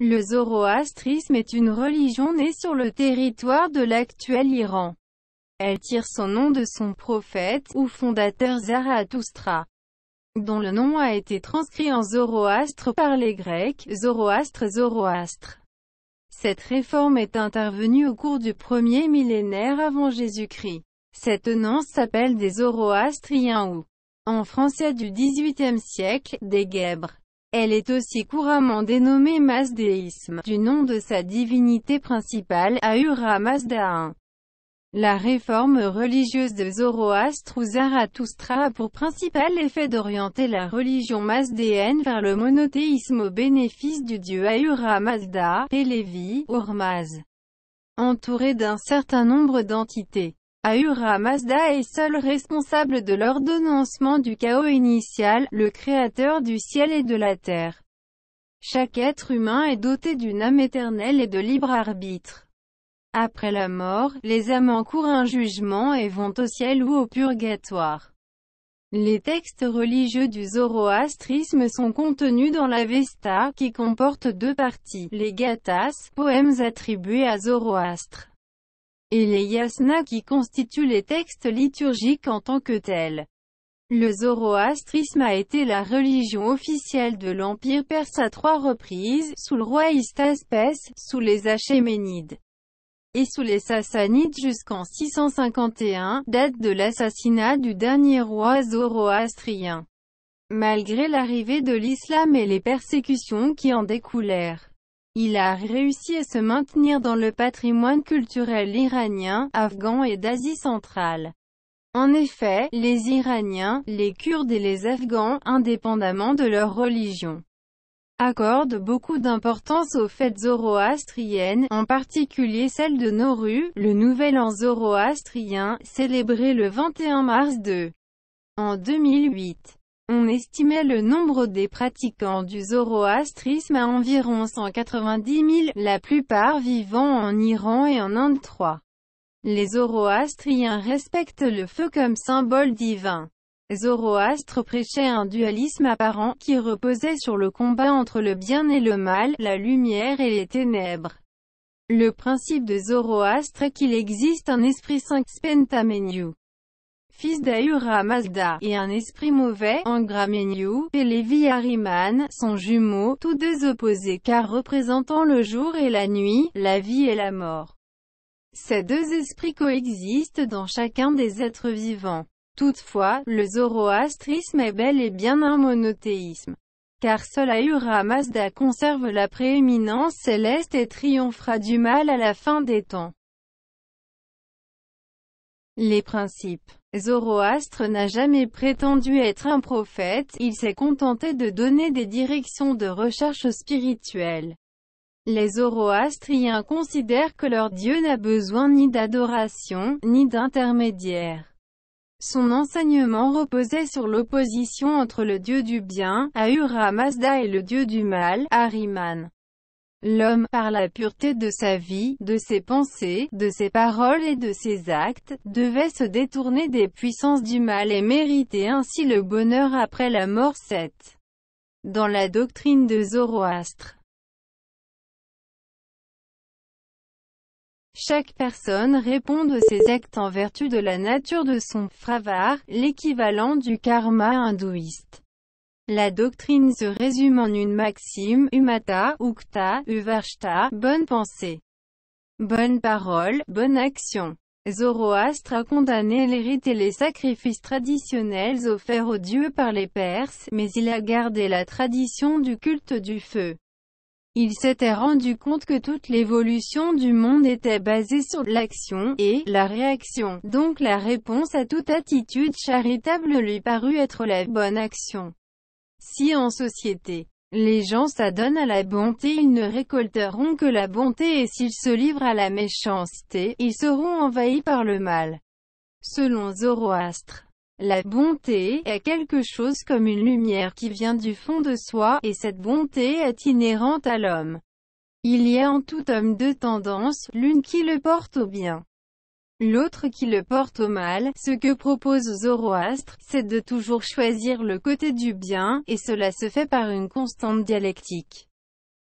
Le zoroastrisme est une religion née sur le territoire de l'actuel Iran. Elle tire son nom de son prophète, ou fondateur Zarathustra, dont le nom a été transcrit en Zoroastre par les Grecs, Zoroastre. Cette réforme est intervenue au cours du premier millénaire avant Jésus-Christ. Cette tenance s'appelle des Zoroastriens ou, en français du XVIIIe siècle, des Guèbres. Elle est aussi couramment dénommée mazdéisme, du nom de sa divinité principale, Ahura Mazda I. La réforme religieuse de Zoroastre ou Zarathustra a pour principal effet d'orienter la religion mazdéenne vers le monothéisme au bénéfice du dieu Ahura Mazda, Pélévi, Hormaz, entouré d'un certain nombre d'entités. Ahura Mazda est seul responsable de l'ordonnancement du chaos initial, le créateur du ciel et de la terre. Chaque être humain est doté d'une âme éternelle et de libre arbitre. Après la mort, les âmes encourent un jugement et vont au ciel ou au purgatoire. Les textes religieux du zoroastrisme sont contenus dans l'Avesta, qui comporte deux parties, les Gathas, poèmes attribués à Zoroastre, et les yasnas qui constituent les textes liturgiques en tant que tels. Le zoroastrisme a été la religion officielle de l'Empire perse à 3 reprises, sous le roi Hystaspès, sous les Achéménides, et sous les Sassanides jusqu'en 651, date de l'assassinat du dernier roi zoroastrien. Malgré l'arrivée de l'islam et les persécutions qui en découlèrent, il a réussi à se maintenir dans le patrimoine culturel iranien, afghan et d'Asie centrale. En effet, les Iraniens, les Kurdes et les Afghans, indépendamment de leur religion, accordent beaucoup d'importance aux fêtes zoroastriennes, en particulier celle de Nowruz, le nouvel an zoroastrien, célébré le 21 mars 2. En 2008. On estimait le nombre des pratiquants du zoroastrisme à environ 190 000, la plupart vivant en Iran et en Inde. 3. Les zoroastriens respectent le feu comme symbole divin. Zoroastre prêchait un dualisme apparent, qui reposait sur le combat entre le bien et le mal, la lumière et les ténèbres. Le principe de Zoroastre est qu'il existe un esprit saint, Spentamenyu, fils d'Ahura Mazda, et un esprit mauvais, Angramenyu, Pélévi Ahriman, son jumeau, tous deux opposés car représentant le jour et la nuit, la vie et la mort. Ces deux esprits coexistent dans chacun des êtres vivants. Toutefois, le zoroastrisme est bel et bien un monothéisme, car seul Ahura Mazda conserve la prééminence céleste et triomphera du mal à la fin des temps. Les principes. Zoroastre n'a jamais prétendu être un prophète, il s'est contenté de donner des directions de recherche spirituelle. Les zoroastriens considèrent que leur Dieu n'a besoin ni d'adoration, ni d'intermédiaire. Son enseignement reposait sur l'opposition entre le Dieu du bien, Ahura Mazda, et le Dieu du mal, Ahriman. L'homme, par la pureté de sa vie, de ses pensées, de ses paroles et de ses actes, devait se détourner des puissances du mal et mériter ainsi le bonheur après la mort. 7. Dans la doctrine de Zoroastre, chaque personne répond de ses actes en vertu de la nature de son fravar, l'équivalent du karma hindouiste. La doctrine se résume en une maxime, Umata, Ukta, Uvarshta, bonne pensée, bonne parole, bonne action. Zoroastre a condamné les rites et les sacrifices traditionnels offerts aux dieux par les Perses, mais il a gardé la tradition du culte du feu. Il s'était rendu compte que toute l'évolution du monde était basée sur l'action et la réaction, donc la réponse à toute attitude charitable lui parut être la bonne action. Si en société, les gens s'adonnent à la bonté, ils ne récolteront que la bonté, et s'ils se livrent à la méchanceté, ils seront envahis par le mal. Selon Zoroastre, la bonté est quelque chose comme une lumière qui vient du fond de soi, et cette bonté est inhérente à l'homme. Il y a en tout homme deux tendances, l'une qui le porte au bien, l'autre qui le porte au mal. Ce que propose Zoroastre, c'est de toujours choisir le côté du bien, et cela se fait par une constante dialectique.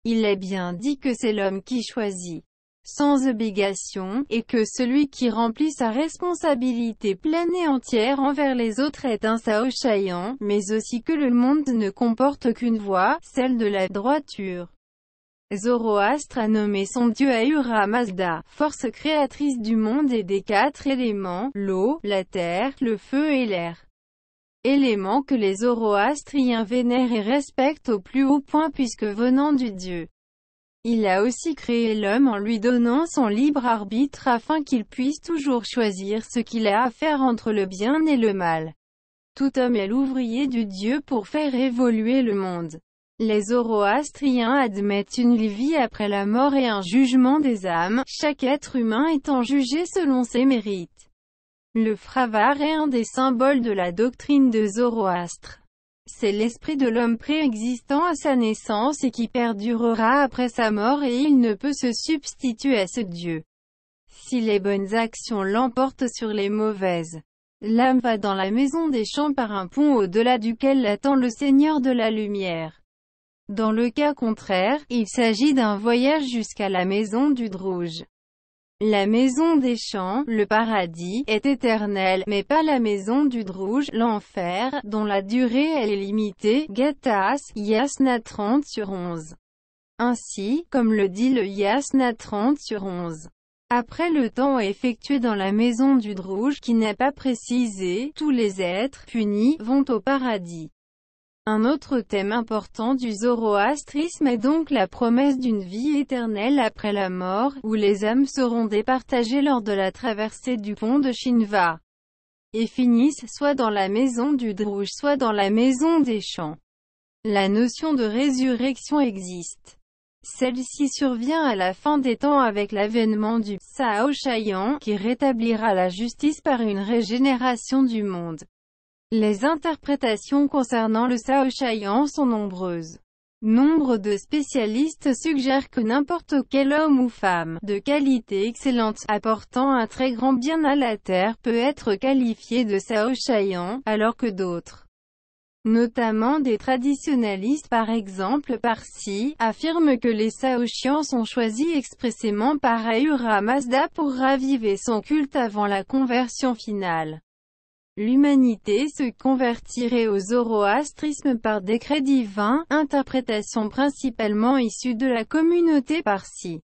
Il est bien dit que c'est l'homme qui choisit, sans obligation, et que celui qui remplit sa responsabilité pleine et entière envers les autres est un Saoshyant, mais aussi que le monde ne comporte qu'une voie, celle de la droiture. Zoroastre a nommé son dieu Ahura Mazda, force créatrice du monde et des 4 éléments, l'eau, la terre, le feu et l'air. Éléments que les zoroastriens vénèrent et respectent au plus haut point puisque venant du dieu. Il a aussi créé l'homme en lui donnant son libre arbitre afin qu'il puisse toujours choisir ce qu'il a à faire entre le bien et le mal. Tout homme est l'ouvrier du Dieu pour faire évoluer le monde. Les zoroastriens admettent une vie après la mort et un jugement des âmes, chaque être humain étant jugé selon ses mérites. Le Fravar est un des symboles de la doctrine de Zoroastre. C'est l'esprit de l'homme préexistant à sa naissance et qui perdurera après sa mort et il ne peut se substituer à ce Dieu. Si les bonnes actions l'emportent sur les mauvaises, l'âme va dans la maison des champs par un pont au-delà duquel l'attend le Seigneur de la lumière. Dans le cas contraire, il s'agit d'un voyage jusqu'à la maison du Drouge. La maison des champs, le paradis, est éternelle, mais pas la maison du Drouge, l'enfer, dont la durée est limitée, Gathas, Yasna 30/11. Ainsi, comme le dit le Yasna 30/11. Après le temps effectué dans la maison du Drouge qui n'est pas précisé, tous les êtres punis vont au paradis. Un autre thème important du zoroastrisme est donc la promesse d'une vie éternelle après la mort, où les âmes seront départagées lors de la traversée du pont de Shinva, et finissent soit dans la maison du Drouge soit dans la maison des champs. La notion de résurrection existe. Celle-ci survient à la fin des temps avec l'avènement du Saoshyant, qui rétablira la justice par une régénération du monde. Les interprétations concernant le Saoshyant sont nombreuses. Nombre de spécialistes suggèrent que n'importe quel homme ou femme, de qualité excellente, apportant un très grand bien à la terre peut être qualifié de Saoshyant, alors que d'autres, notamment des traditionalistes par exemple Parsi, affirment que les Saoshyants sont choisis expressément par Ahura Mazda pour raviver son culte avant la conversion finale. L'humanité se convertirait au zoroastrisme par décret divin, interprétation principalement issue de la communauté Parsi.